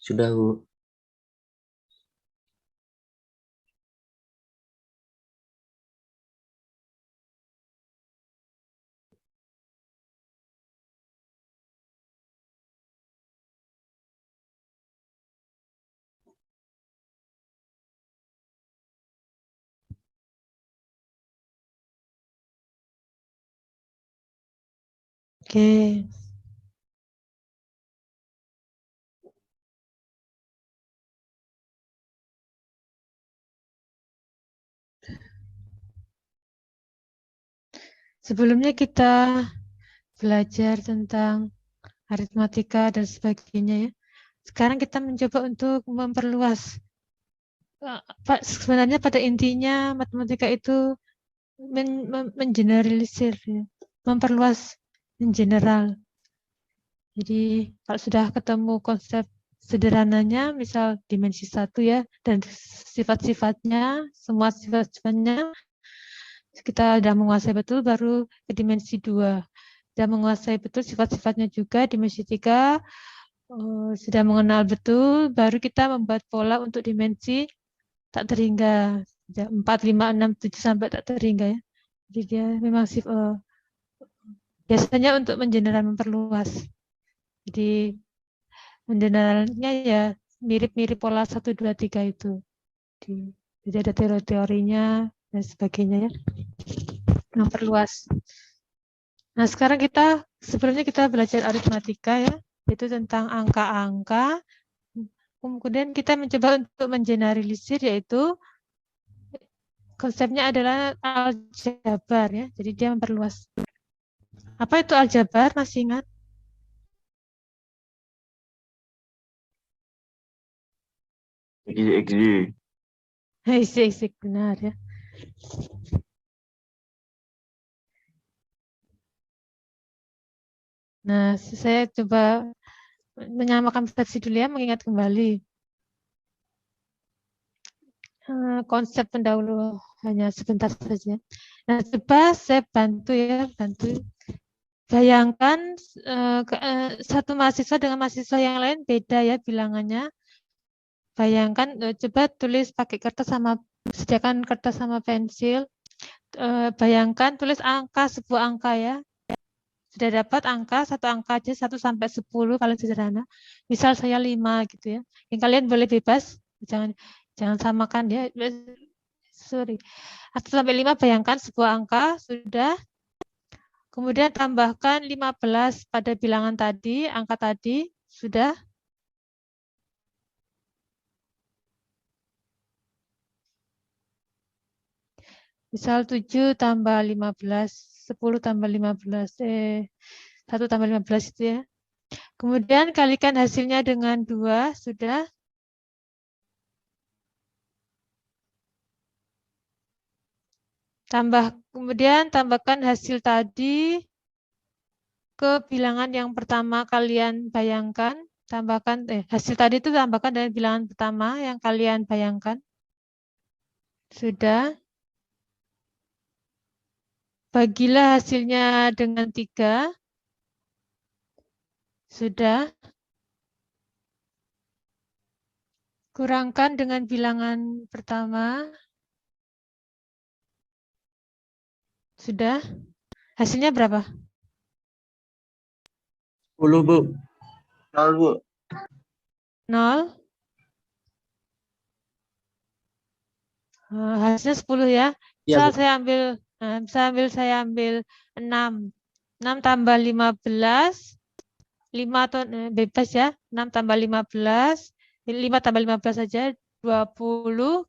Sudah, Bu. Oke. Sebelumnya kita belajar tentang aritmatika dan sebagainya ya. Sekarang kita mencoba untuk memperluas. Sebenarnya pada intinya matematika itu mengeneralisir, ya. Memperluas in general. Jadi kalau sudah ketemu konsep sederhananya, misal dimensi 1 ya, dan sifat-sifatnya, semua sifat-sifatnya, kita sudah menguasai betul, baru ke dimensi 2. Sudah menguasai betul sifat-sifatnya juga, dimensi 3, sudah mengenal betul, baru kita membuat pola untuk dimensi tak terhingga. 4, 5, 6, 7 sampai tak terhingga ya. Jadi dia memang biasanya untuk mengeneral, memperluas. Jadi mengeneralnya ya mirip-mirip pola 1, 2, 3 itu. Jadi ada teori-teorinya dan sebagainya ya. Memperluas. Nah, sekarang sebelumnya kita belajar aritmatika ya, itu tentang angka-angka. Kemudian kita mencoba untuk mengeneralisir, yaitu konsepnya adalah aljabar ya. Jadi dia memperluas. Apa itu aljabar? Masih ingat? XY. Isik-isik benar ya. Nah, saya coba menyamakan versi dulu ya, mengingat kembali. Konsep pendahulu hanya sebentar saja. Nah, coba saya bantu ya, Bayangkan satu mahasiswa dengan mahasiswa yang lain beda ya bilangannya. Bayangkan, coba tulis pakai kertas sediakan kertas sama pensil. Bayangkan tulis sebuah angka ya. Sudah dapat satu angka aja, 1 sampai 10 paling sederhana. Misal saya 5 gitu ya. Yang kalian boleh bebas, jangan samakan ya. Sorry. 1 sampai 5 bayangkan sebuah angka sudah. Kemudian tambahkan 15 pada bilangan tadi, angka tadi sudah. Misal 7 tambah 15, 10 tambah 15, 1 tambah 15 itu ya. Kemudian kalikan hasilnya dengan 2, sudah. Kemudian tambahkan hasil tadi ke bilangan yang pertama kalian bayangkan. Hasil tadi itu tambahkan dengan bilangan pertama yang kalian bayangkan. Sudah. Bagilah hasilnya dengan 3. Sudah. Kurangkan dengan bilangan pertama. Sudah. Hasilnya berapa? 10, Bu. 0, Bu. 0. Hasilnya 10 ya. Iya, Bu. Saya ambil 6. 6 tambah 15. 5 atau bebas ya. 6 tambah 15. 5 tambah 15 saja. 20.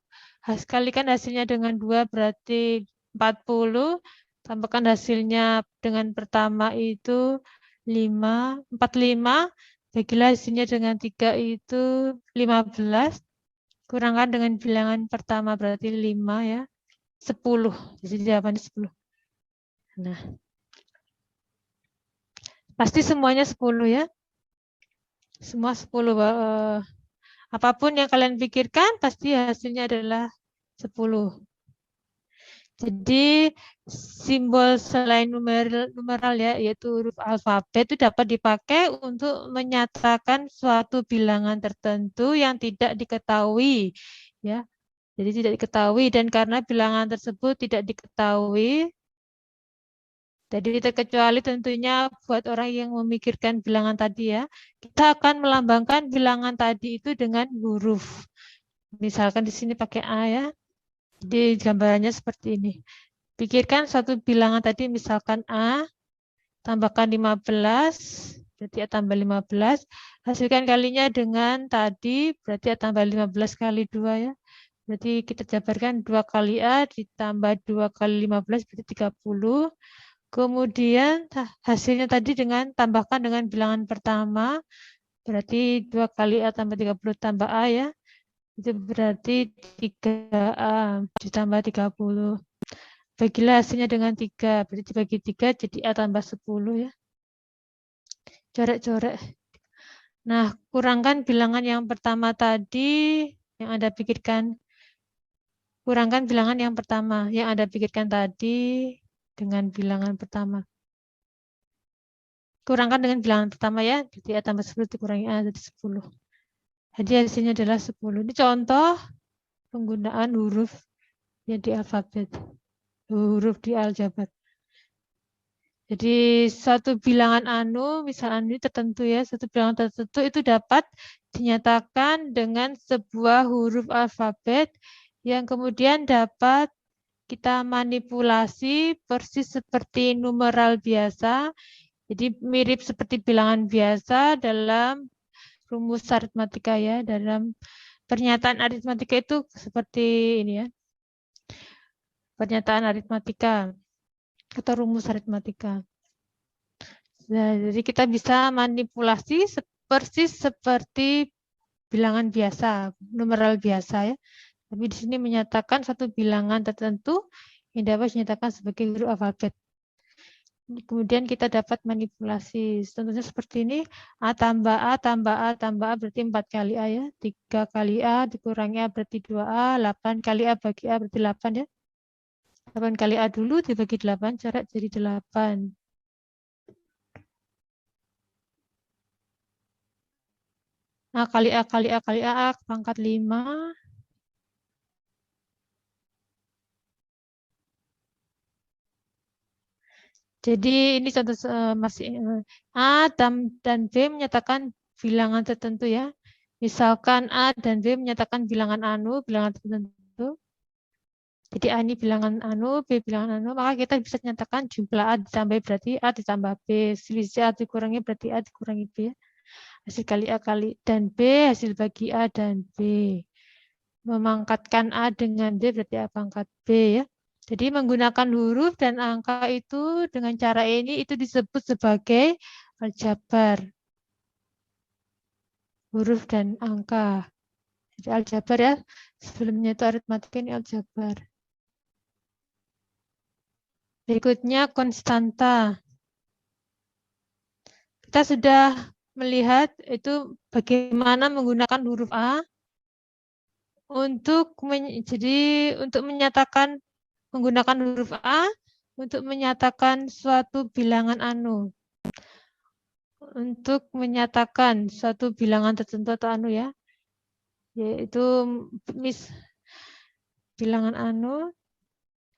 Kalikan hasilnya dengan 2 berarti 40. Tambahkan hasilnya dengan pertama itu 5. 45. Bagilah hasilnya dengan 3 itu 15. Kurangkan dengan bilangan pertama berarti 5 ya. 10. Jadi jawabannya 10. Nah, pasti semuanya 10 ya. Semua 10. Apapun yang kalian pikirkan, pasti hasilnya adalah 10. Jadi simbol selain numeral ya, yaitu huruf alfabet itu dapat dipakai untuk menyatakan suatu bilangan tertentu yang tidak diketahui, ya. Jadi tidak diketahui, dan karena bilangan tersebut tidak diketahui, jadi terkecuali tentunya buat orang yang memikirkan bilangan tadi ya, kita akan melambangkan bilangan tadi itu dengan huruf. Misalkan di sini pakai A ya. Jadi gambarannya seperti ini. Pikirkan satu bilangan tadi, misalkan A, tambahkan 15, berarti A tambah 15. Hasilkan kalinya dengan tadi, berarti A tambah 15 kali 2 ya. Berarti kita jabarkan 2 kali A ditambah 2 kali 15, berarti 30. Kemudian hasilnya tadi tambahkan dengan bilangan pertama, berarti 2 kali A tambah 30 tambah A ya. Itu berarti 3A ditambah 30. Bagilah hasilnya dengan 3, berarti dibagi 3 jadi A tambah 10 ya. Coret-coret. Nah, kurangkan bilangan yang pertama tadi yang Anda pikirkan. Kurangkan bilangan yang pertama yang Anda pikirkan tadi dengan bilangan pertama. Kurangkan dengan bilangan pertama ya, jadi A tambah 10 dikurangi A jadi 10. Jadi hasilnya adalah 10. Ini contoh penggunaan huruf yang di alfabet. Huruf di aljabar. Jadi satu bilangan misal ini tertentu ya, satu bilangan tertentu itu dapat dinyatakan dengan sebuah huruf alfabet yang kemudian dapat kita manipulasi persis seperti numeral biasa. Jadi mirip seperti bilangan biasa dalam rumus aritmatika ya, dalam pernyataan aritmatika itu seperti ini ya. Pernyataan aritmatika atau rumus aritmatika. Nah, jadi kita bisa manipulasi persis seperti bilangan biasa, numeral biasa ya. Tapi di sini menyatakan satu bilangan tertentu yang dapat dinyatakan sebagai huruf alfabet. Kemudian kita dapat manipulasi. Contohnya seperti ini, A tambah A tambah A tambah A berarti 4 kali A ya. 3 kali A dikurangi A berarti 2A. 8 kali A bagi A berarti 8 ya. 8 kali A dulu dibagi 8, coret jadi 8. A kali A kali A kali A pangkat 5. Jadi ini contoh masih A dan B menyatakan bilangan tertentu ya. Misalkan A dan B menyatakan bilangan bilangan tertentu. Jadi A ini bilangan B bilangan maka kita bisa nyatakan jumlah A ditambah berarti A ditambah B. Selisih A dikurangi berarti A dikurangi B. Hasil kali A kali dan B, hasil bagi A dan B. Memangkatkan A dengan B berarti A pangkat B ya. Jadi menggunakan huruf dan angka itu dengan cara ini itu disebut sebagai aljabar. Huruf dan angka. Jadi aljabar ya. Sebelumnya itu aritmatika, ini aljabar. Berikutnya konstanta. Kita sudah melihat itu bagaimana menggunakan huruf A untuk menyatakan menggunakan huruf A untuk menyatakan suatu bilangan untuk menyatakan suatu bilangan tertentu atau ya, yaitu bilangan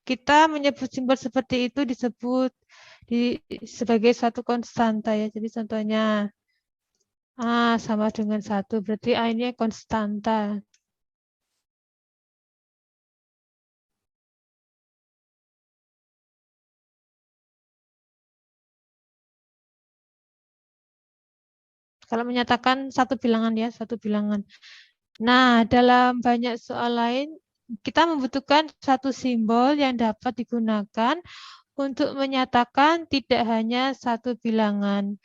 kita menyebut simbol seperti itu disebut sebagai suatu konstanta ya. Jadi contohnya A sama dengan 1, berarti A ini konstanta. Kalau menyatakan satu bilangan ya, satu bilangan. Nah, dalam banyak soal lain, kita membutuhkan satu simbol yang dapat digunakan untuk menyatakan tidak hanya satu bilangan,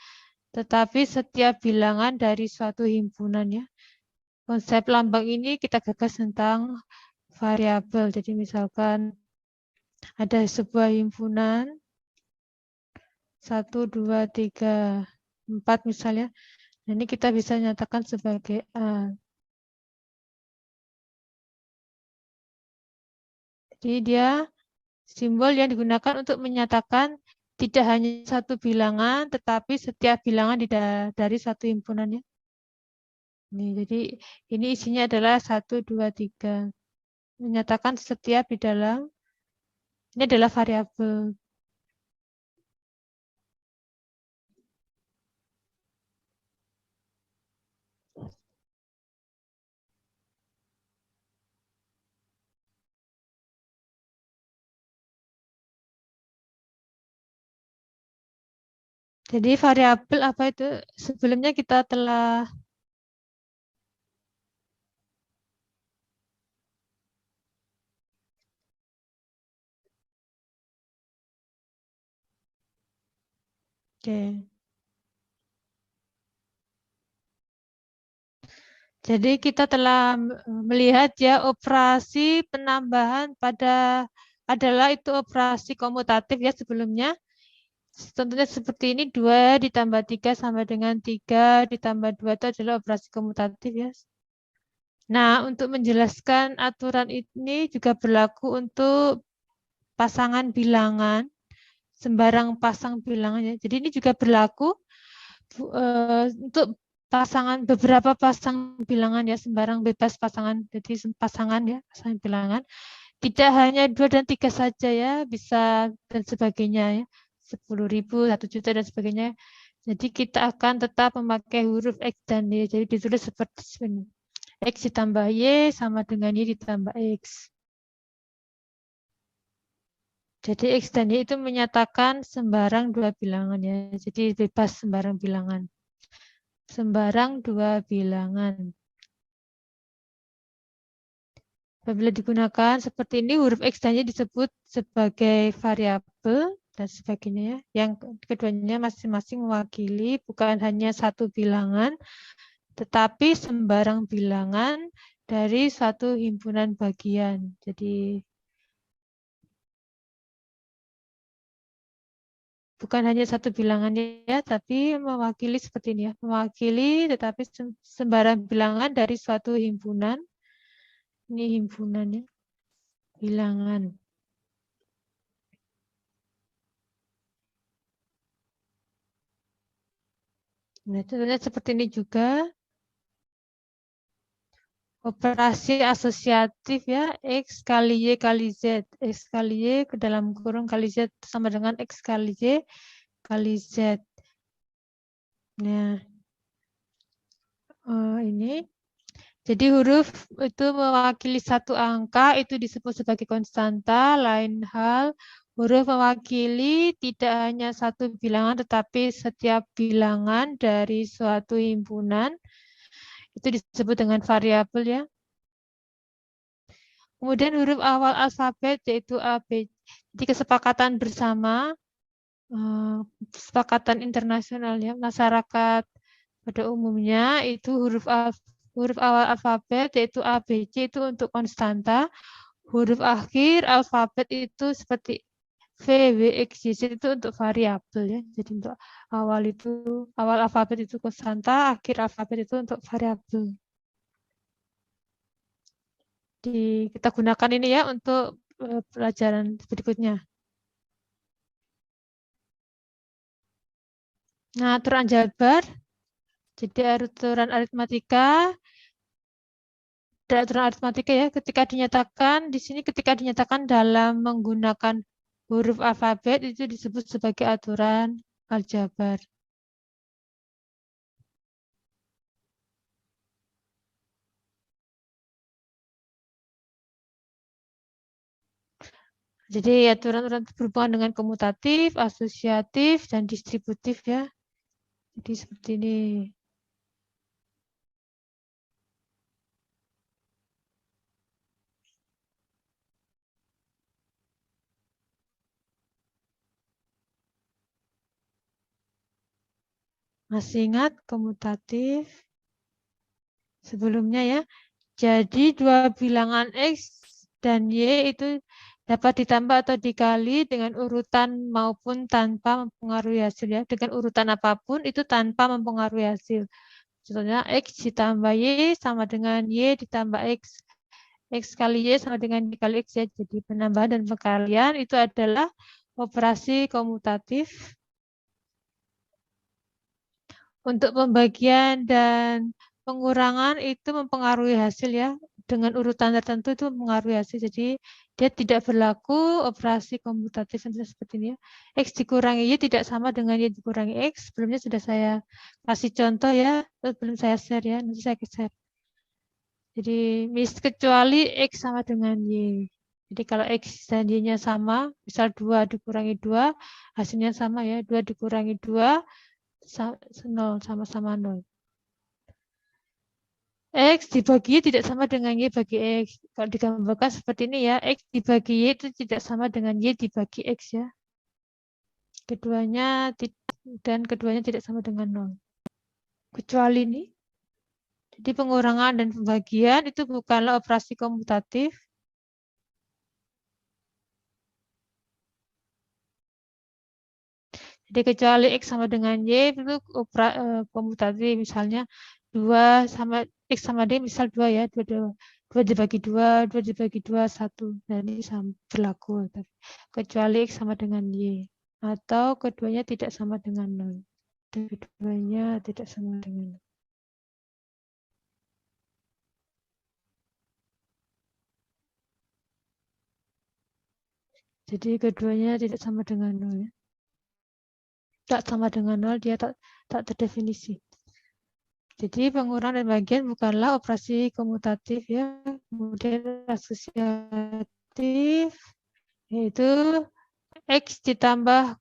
tetapi setiap bilangan dari suatu himpunan ya. Konsep lambang ini kita gagas tentang variabel. Jadi misalkan ada sebuah himpunan 1, 2, 3, 4 misalnya. Nah, ini kita bisa nyatakan sebagai A. Jadi dia Simbol yang digunakan untuk menyatakan tidak hanya satu bilangan, tetapi setiap bilangan dari satu himpunannya. Nih, jadi ini isinya adalah 1, 2, 3. Menyatakan setiap di dalam, ini adalah variabel. Jadi variabel apa itu? Sebelumnya kita telah Jadi kita telah melihat ya operasi penambahan adalah itu operasi komutatif ya sebelumnya. Tentunya seperti ini 2 ditambah 3 sama dengan 3 ditambah 2 itu adalah operasi komutatif ya. Nah, untuk menjelaskan aturan ini juga berlaku untuk pasangan bilangan, sembarang pasang bilangan ya. Jadi ini juga berlaku untuk beberapa pasang bilangan ya, sembarang bebas pasangan, jadi pasangan ya, pasangan bilangan. Tidak hanya 2 dan 3 saja ya, bisa dan sebagainya ya. 10.000, 1 juta dan sebagainya. Jadi kita akan tetap memakai huruf X dan Y. Jadi ditulis seperti ini. X ditambah Y sama dengan Y ditambah X. Jadi X dan Y itu menyatakan sembarang 2 bilangan ya. Jadi bebas sembarang bilangan. Sembarang 2 bilangan. Apabila digunakan seperti ini, huruf X dan Y disebut sebagai variabel dan sebagainya ya. Yang keduanya masing-masing mewakili bukan hanya satu bilangan, tetapi sembarang bilangan dari suatu himpunan bagian. Jadi bukan hanya satu bilangan ya, tapi mewakili seperti ini ya. Mewakili tetapi sembarang bilangan dari suatu himpunan. Ini himpunannya, bilangan. Nah, contohnya seperti ini juga. Operasi asosiatif ya, X kali Y kali Z. X kali Y ke dalam kurung kali Z sama dengan X kali Y kali Z. Nah, ini. Jadi huruf itu mewakili satu angka, itu disebut sebagai konstanta. Lain hal, huruf mewakili tidak hanya satu bilangan, tetapi setiap bilangan dari suatu himpunan. Itu disebut dengan variabel ya. Kemudian huruf awal alfabet yaitu A, B. Jadi kesepakatan bersama, kesepakatan internasional ya, masyarakat pada umumnya itu huruf awal alfabet yaitu A, B, C itu untuk konstanta. Huruf akhir alfabet itu seperti V, W, X, Y, Z itu untuk variabel ya. Jadi untuk awal alfabet itu konstanta, akhir alfabet itu untuk variabel. Kita gunakan ini ya untuk pelajaran berikutnya. Nah, aturan aljabar. Jadi aturan aritmatika. Ada aturan aritmatika ya, ketika dinyatakan dalam menggunakan huruf alfabet itu disebut sebagai aturan aljabar. Jadi aturan-aturan berhubungan dengan komutatif, asosiatif, dan distributif ya. Jadi seperti ini. Masih ingat komutatif? Sebelumnya ya. Jadi dua bilangan X dan Y itu dapat ditambah atau dikali dengan urutan maupun tanpa mempengaruhi hasil ya. Dengan urutan apapun itu tanpa mempengaruhi hasil. Contohnya X ditambah Y sama dengan Y ditambah X. X kali Y sama dengan Y kali X ya. Jadi penambahan dan pengkalian itu adalah operasi komutatif. Untuk pembagian dan pengurangan itu mempengaruhi hasil ya. Dengan urutan tertentu itu mempengaruhi hasil. Jadi dia tidak berlaku operasi komutatif seperti ini ya. X dikurangi Y tidak sama dengan Y dikurangi X. Sebelumnya sudah saya kasih contoh ya. Belum saya share ya. Nanti saya share. Jadi kecuali X sama dengan Y. Jadi kalau X dan Y-nya sama, misal 2 dikurangi 2, hasilnya sama ya. 2 dikurangi 2, 0, sama-sama 0. X dibagi Y tidak sama dengan Y bagi X. Kalau digambarkan seperti ini ya, X dibagi Y itu tidak sama dengan Y dibagi X ya. Keduanya tidak sama dengan 0. Kecuali ini. Jadi pengurangan dan pembagian itu bukanlah operasi komutatif. Jadi kecuali X sama dengan Y itu komutatif. Misalnya 2 sama X sama D misal 2 ya. 2 dibagi 2, 2 dibagi 2, 1. Dan ini berlaku. Kecuali X sama dengan Y. Atau keduanya tidak sama dengan 0. Keduanya tidak sama dengan 0. Jadi keduanya tidak sama dengan 0 ya. Tak sama dengan 0, dia tak terdefinisi. Jadi pengurangan dan bagian bukanlah operasi komutatif ya. Kemudian asosiatif yaitu X ditambah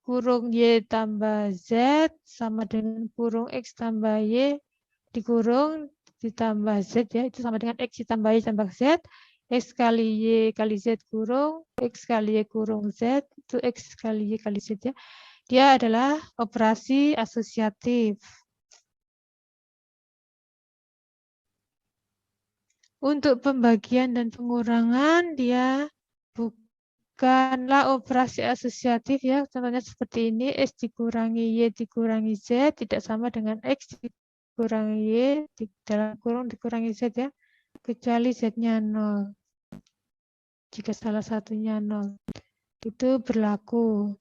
kurung Y tambah Z sama dengan kurung X tambah Y dikurung ditambah Z ya. Itu sama dengan X ditambah Y tambah Z. X kali Y kali Z kurung X kali Y kurung Z itu X kali Y kali Z ya. Dia adalah operasi asosiatif. Untuk pembagian dan pengurangan dia bukanlah operasi asosiatif ya. Contohnya seperti ini, X dikurangi Y dikurangi Z tidak sama dengan X dikurangi Y dalam kurung dikurangi Z ya. Kecuali Z-nya 0. Jika salah satunya 0. Itu berlaku.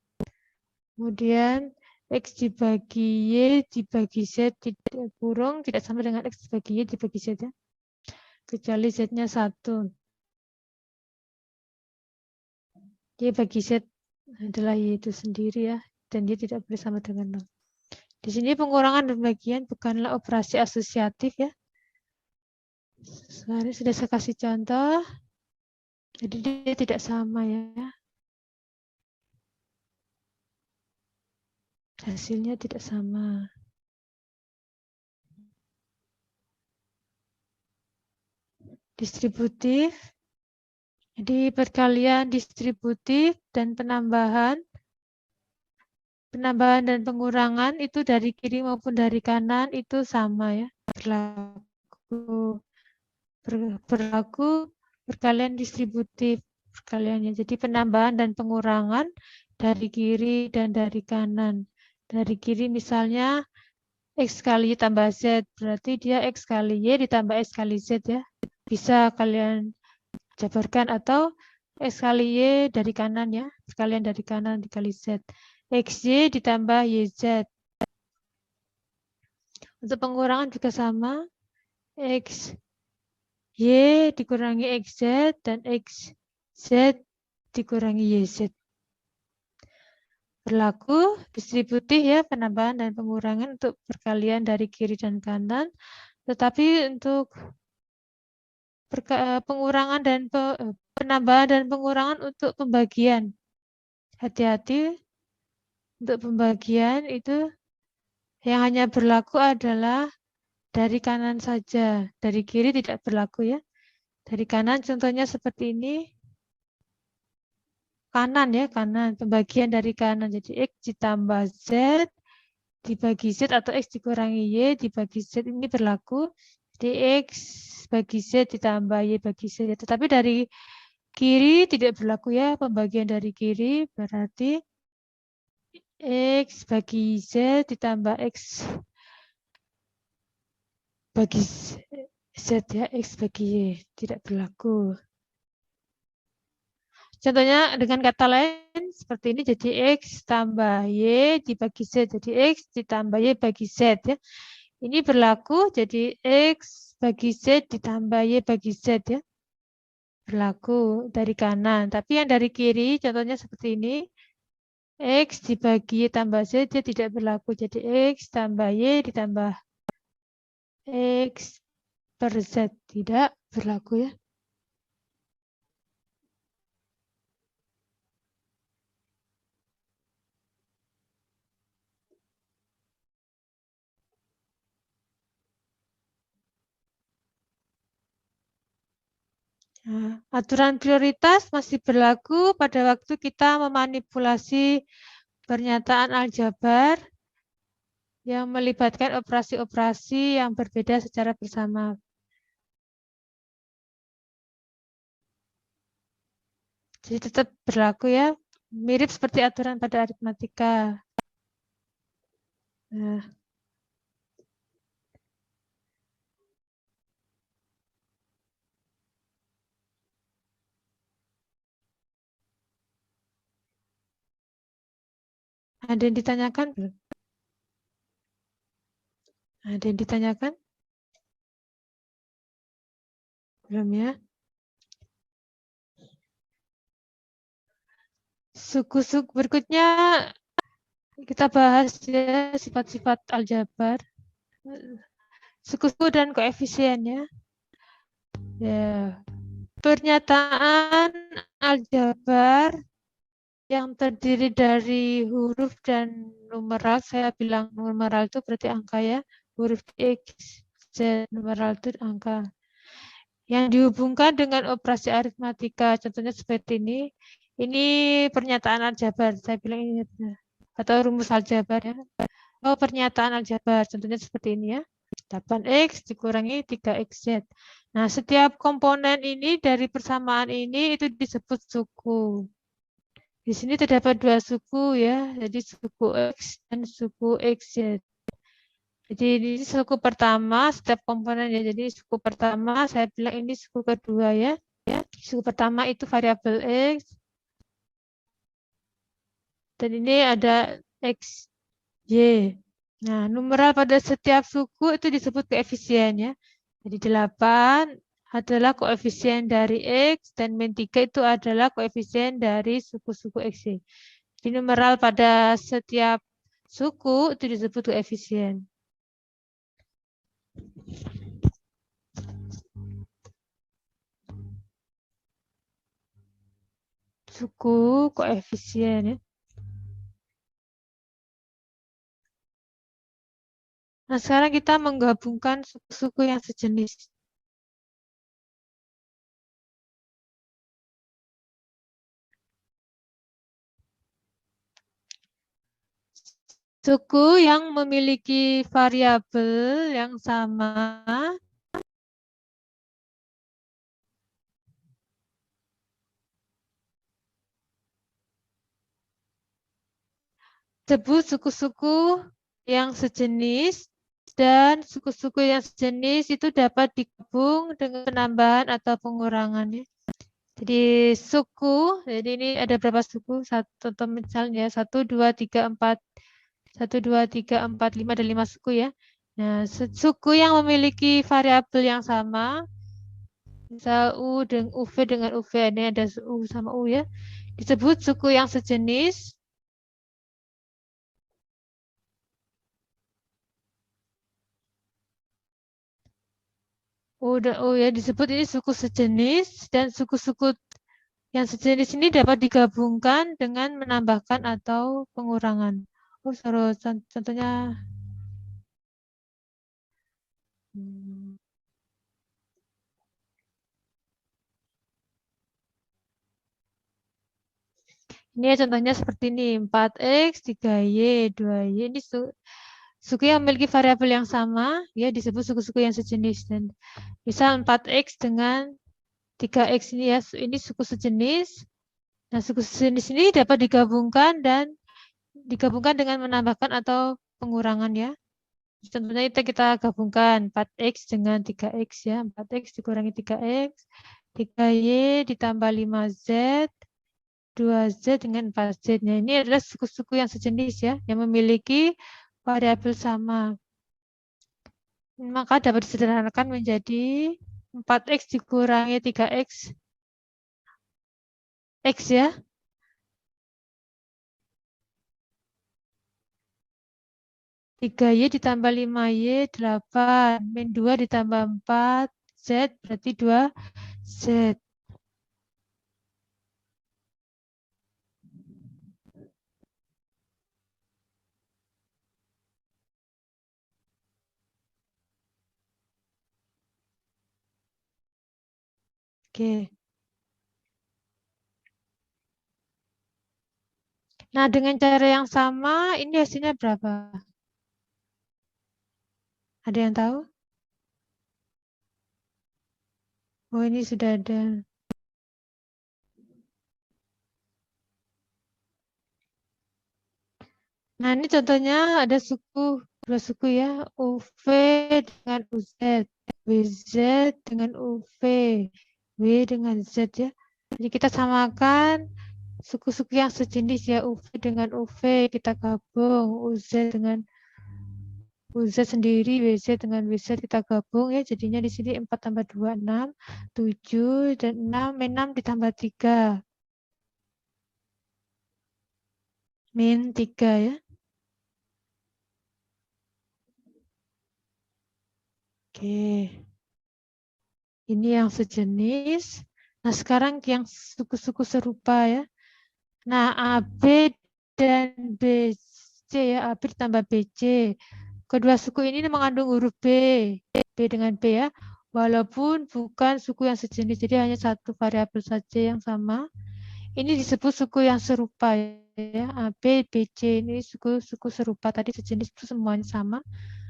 Kemudian X dibagi Y dibagi Z tidak kurung tidak sama dengan X dibagi Y dibagi Z ya. Kecuali Z-nya 1. Y bagi Z adalah Y itu sendiri ya. Dan Y tidak boleh sama dengan 0. Di sini pengurangan dan bagian bukanlah operasi asosiatif ya. Sekarang sudah saya kasih contoh. Jadi dia tidak sama ya. Hasilnya tidak sama. Distributif. Jadi perkalian distributif dan penambahan dan pengurangan itu dari kiri maupun dari kanan itu sama ya. Berlaku perkalian distributif perkaliannya. Jadi penambahan dan pengurangan dari kiri dan dari kanan. Dari kiri misalnya X kali Y tambah Z, berarti dia X kali Y ditambah X kali Z ya. Bisa kalian jabarkan atau X kali Y dari kanan ya, sekalian dari kanan dikali Z. XY ditambah YZ. Untuk pengurangan juga sama. X Y dikurangi XZ dan XZ dikurangi YZ. Berlaku distributif ya, penambahan dan pengurangan untuk perkalian dari kiri dan kanan. Tetapi untuk pengurangan dan penambahan dan pengurangan untuk pembagian. Hati-hati untuk pembagian itu yang hanya berlaku adalah dari kanan saja. Dari kiri tidak berlaku ya. Dari kanan contohnya seperti ini. Kanan ya, kanan. Pembagian dari kanan. Jadi X ditambah Z dibagi Z atau X dikurangi Y dibagi Z ini berlaku. Jadi X bagi Z ditambah Y bagi Z. Tetapi dari kiri tidak berlaku ya. Pembagian dari kiri berarti X bagi Z ditambah X bagi Z. Z ya, X bagi Y tidak berlaku. Contohnya dengan kata lain seperti ini, jadi X tambah Y dibagi Z, jadi X ditambah Y bagi Z ya. Ini berlaku jadi X bagi Z ditambah Y bagi Z ya. Berlaku dari kanan. Tapi yang dari kiri contohnya seperti ini. X dibagi Y tambah Z dia tidak berlaku. Jadi X tambah Y ditambah X per Z tidak berlaku ya. Nah, aturan prioritas masih berlaku pada waktu kita memanipulasi pernyataan aljabar yang melibatkan operasi-operasi yang berbeda secara bersama. Jadi tetap berlaku ya, mirip seperti aturan pada aritmatika. Nah. Ada yang ditanyakan belum? Ada yang ditanyakan? Belum ya? Suku-suku berikutnya kita bahas ya sifat-sifat aljabar. Suku-suku dan koefisiennya. Ya. Pernyataan aljabar yang terdiri dari huruf dan numeral, saya bilang numeral itu berarti angka ya. Huruf X, Z, numeral itu angka. Yang dihubungkan dengan operasi aritmatika, contohnya seperti ini. Ini pernyataan aljabar, saya bilang ini atau rumus aljabar ya. Oh, pernyataan aljabar, contohnya seperti ini ya. 8X dikurangi 3XZ. Nah, setiap komponen ini dari persamaan ini itu disebut suku. Di sini terdapat dua suku ya, jadi suku X dan suku XZ. Jadi ini suku pertama, setiap komponen ya. Jadi suku pertama, saya bilang ini suku kedua ya. Suku pertama itu variabel X. Dan ini ada X, Y. Nah, numeral pada setiap suku itu disebut koefisien ya. Jadi 8 adalah koefisien dari X dan min 3 itu adalah koefisien dari suku-suku X. Jadi numeral pada setiap suku itu disebut koefisien. Suku koefisien ya. Nah, sekarang kita menggabungkan suku-suku yang sejenis. Suku yang memiliki variabel yang sama disebut suku-suku yang sejenis, dan suku-suku yang sejenis itu dapat digabung dengan penambahan atau pengurangannya. Jadi suku, jadi ini ada berapa suku? Contoh misalnya 1, 2, 3, 4, 1, 2, 3, 4, 5, ada 5 suku ya. Nah, suku yang memiliki variabel yang sama, misal U dengan UV dengan UV, ini ada U sama U ya, disebut suku yang sejenis. Oh ya, disebut ini suku sejenis, dan suku-suku yang sejenis ini dapat digabungkan dengan menambahkan atau pengurangan. Oh, contohnya ini ya, contohnya seperti ini, 4X, 3Y, 2Y. Ini suku yang memiliki variabel yang sama, ya disebut suku-suku yang sejenis. Dan misal 4X dengan 3X ini ya, ini suku sejenis. Nah, suku sejenis ini dapat digabungkan dengan menambahkan atau pengurangan ya. Contohnya kita gabungkan 4X dengan 3X ya. 4X dikurangi 3X, 3Y ditambah 5Z, 2Z dengan 4Z. Nah, ini adalah suku-suku yang sejenis ya, yang memiliki variabel sama. Maka dapat disederhanakan menjadi 4X dikurangi 3X. X ya. 3Y ditambah 5Y, 8. Min 2 ditambah 4, Z berarti 2Z. Oke. Nah, dengan cara yang sama, ini hasilnya berapa? Ada yang tahu? Oh, ini sudah ada. Nah, ini contohnya ada dua suku ya, UV dengan UZ, WZ dengan UV, W dengan Z ya. Jadi kita samakan suku-suku yang sejenis ya, UV dengan UV kita gabung, UZ dengan UZ sendiri, WZ dengan WZ kita gabung ya. Jadinya di sini 4 tambah 2, 6, 7, dan 6, min 6 ditambah 3. Min 3 ya. Oke. Ini yang sejenis. Nah, sekarang yang suku-suku serupa ya. Nah, AB dan BC ya, AB ditambah BC. Kedua suku ini mengandung huruf B. B dengan B ya. Walaupun bukan suku yang sejenis, jadi hanya satu variabel saja yang sama. Ini disebut suku yang serupa ya. AB, BC ini suku-suku serupa. Tadi sejenis itu semuanya sama.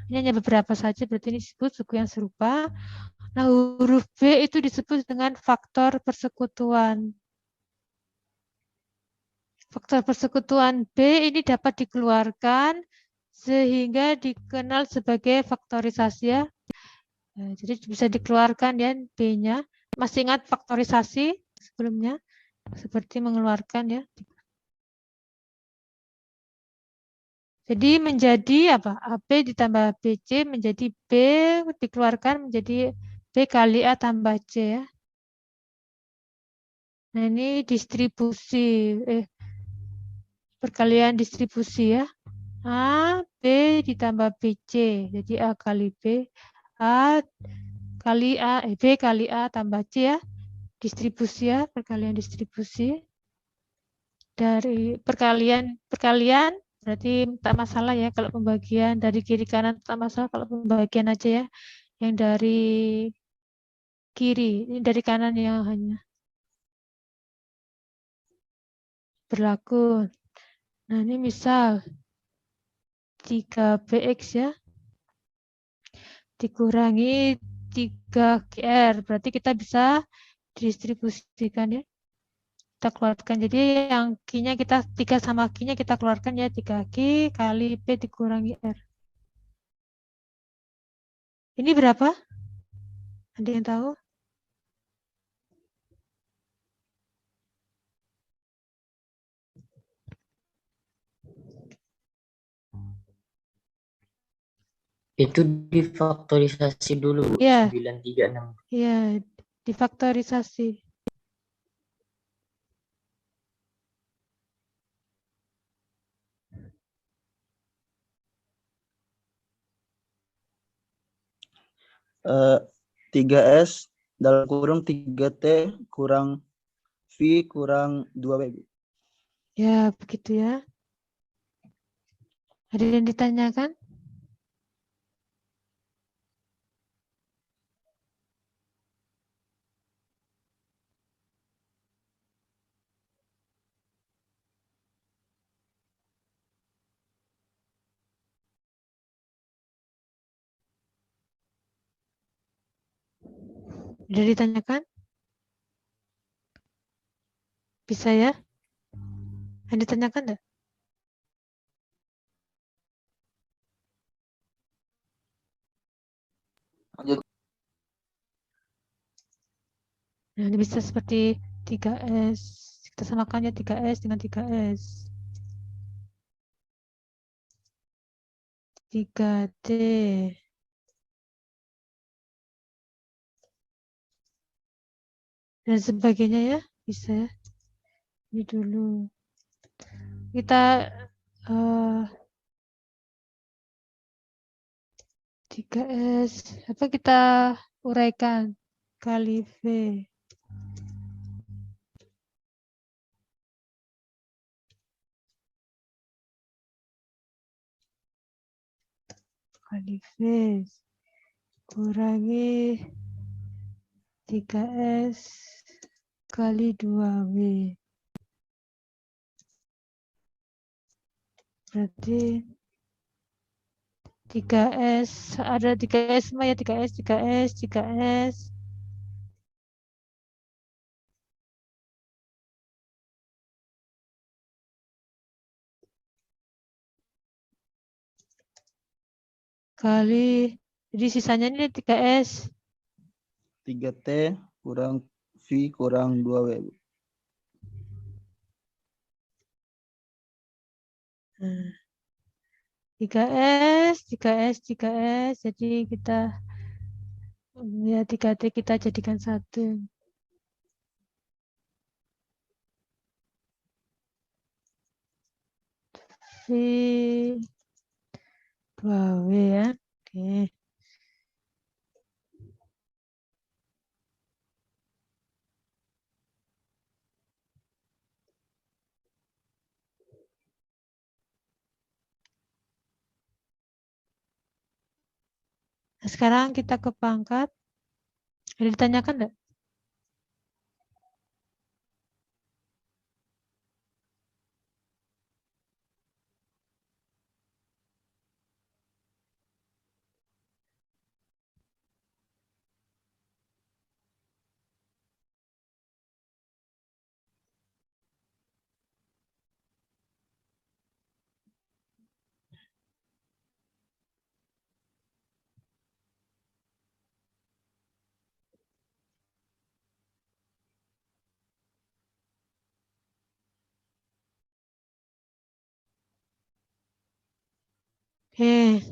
Ini hanya beberapa saja, berarti ini disebut suku yang serupa. Nah, huruf B itu disebut dengan faktor persekutuan. Faktor persekutuan B ini dapat dikeluarkan sehingga dikenal sebagai faktorisasi ya. Nah, jadi bisa dikeluarkan ya B-nya. Masih ingat faktorisasi sebelumnya? Seperti mengeluarkan ya. Jadi menjadi apa? AB ditambah BC menjadi B dikeluarkan menjadi B kali A tambah C ya. Nah, ini distribusi perkalian distribusi ya. A, B ditambah BC. Jadi A kali B. A kali A, B kali A tambah C ya. Distribusi ya, perkalian distribusi. Dari perkalian berarti tak masalah ya kalau pembagian dari kiri kanan tak masalah kalau pembagian aja ya. Yang dari kiri, ini dari kanan yang hanya berlaku. Nah, ini misal 3BX ya. Dikurangi 3GR. Berarti kita bisa distribusikan ya. Kita keluarkan. Jadi yang Q-nya kita 3 sama Q-nya kita keluarkan ya. 3Q kali P dikurangi R. Ini berapa? Ada yang tahu? Itu difaktorisasi dulu, Bu. Ya. 936. Ya, difaktorisasi. Eh, 3S dalam kurung 3T kurang V kurang 2W. Ya, begitu ya. Ada yang ditanyakan? Ada ditanyakan? Bisa ya? Ada ditanyakan enggak? Lanjut. Nah, ini bisa seperti 3S. Kita samakannya 3S dengan 3S. 3D. Dan sebagainya ya. Bisa ya. Ini dulu. Kita 3S. Apa kita uraikan? Kali V. Kali V kurangi 3S kali 2W. Berarti 3S, ada 3S semua ya, 3S, 3S, 3S. Kali, jadi sisanya ini 3S. 3T kurang V kurang 2W. Nah, 3S, 3S, 3S. Jadi kita, ya 3T kita jadikan 1. V 2W ya. Oke. Nah, sekarang kita ke pangkat. Ada ditanyakan enggak? Oke.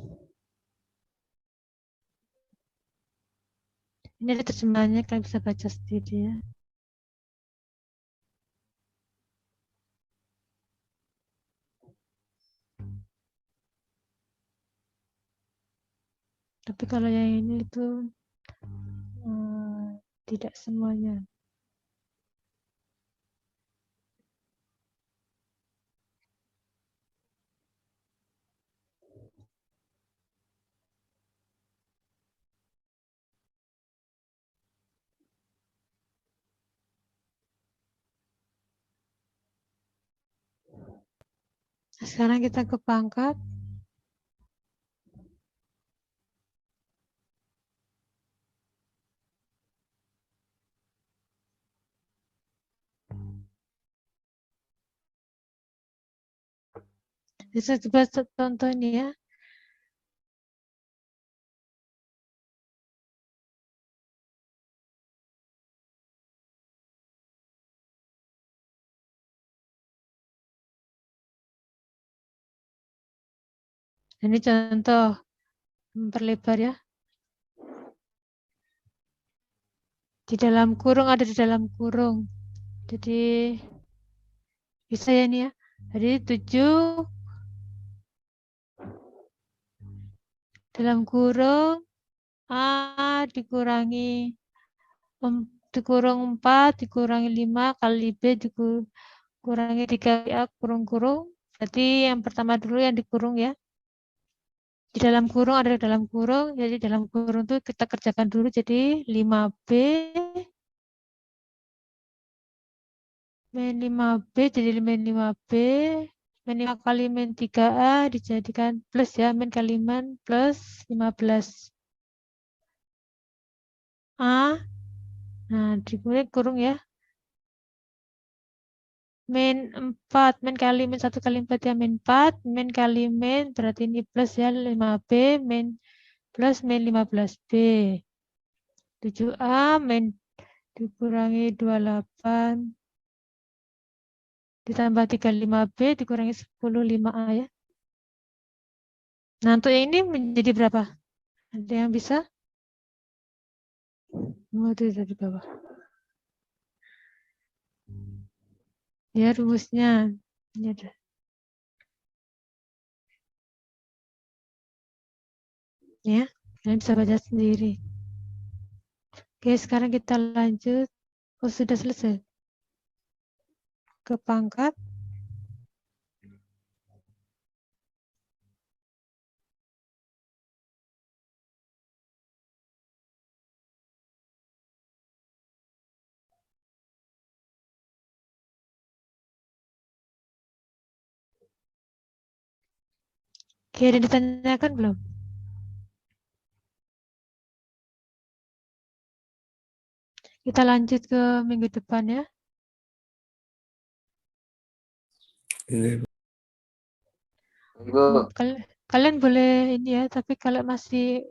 Ini ada terjemahannya, kalian bisa baca sendiri ya. Tapi kalau yang ini itu tidak semuanya. Nah, sekarang kita ke pangkat. Bisa coba contoh ini ya. Ini contoh memperlebar ya. Di dalam kurung ada di dalam kurung. Jadi bisa ya ini ya. Jadi 7 dalam kurung A dikurangi dikurung 4 dikurangi 5 kali B dikurangi 3 A kurung-kurung. Berarti yang pertama dulu yang dikurung ya. Di dalam kurung ada di dalam kurung. Jadi dalam kurung itu kita kerjakan dulu. Jadi 5B min 5B jadi min 5B. Min 5 kali min 3A dijadikan plus ya. Min kali min plus 15. A. Nah, dikurung ya. Min 4. Min kali min 1 kali 4 ya min 4. Min kali min berarti ini plus ya 5B. Min plus min 15B. 7A min dikurangi 28 ditambah 35B dikurangi 10, 5A ya. Nah, untuk yang ini menjadi berapa? Ada yang bisa? Itu dari bawah. Ya, rumusnya. Ini ada. Ya, kalian bisa baca sendiri. Oke, sekarang kita lanjut. Oh, sudah selesai. Ke pangkat. Oke, ada ditanyakan belum? Kita lanjut ke minggu depan ya. Kalian boleh ini ya, tapi kalau masih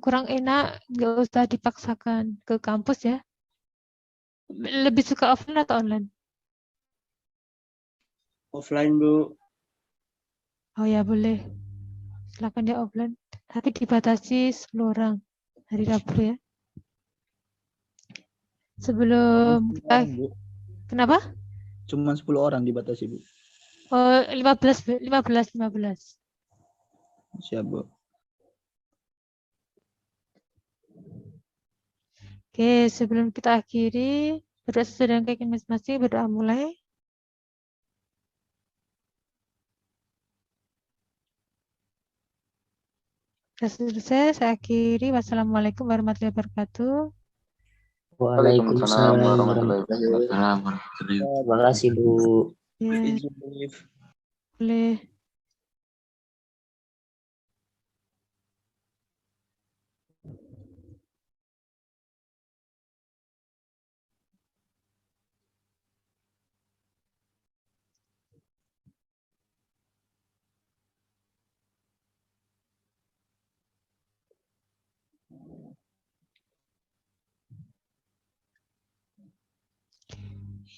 kurang enak, nggak usah dipaksakan ke kampus ya. Lebih suka offline atau online? Offline, Bu. Oh ya, boleh. Silakan ya offline. Tapi dibatasi 10 orang hari Rabu ya. Sebelum Cuman 10 kita, orang, Bu. kenapa? Cuma 10 orang dibatasi, Bu. Oh, 15. Siap, Bu. Oke, sebelum kita akhiri, berdoa sesuai dengan keinginan masing-masing, berdoa mulai. Sudah selesai, saya akhiri. Wassalamualaikum warahmatullahi wabarakatuh. Waalaikumsalam warahmatullahi wabarakatuh. Terima kasih, Bu. Ya, Izin, Liv. boleh.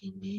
Ini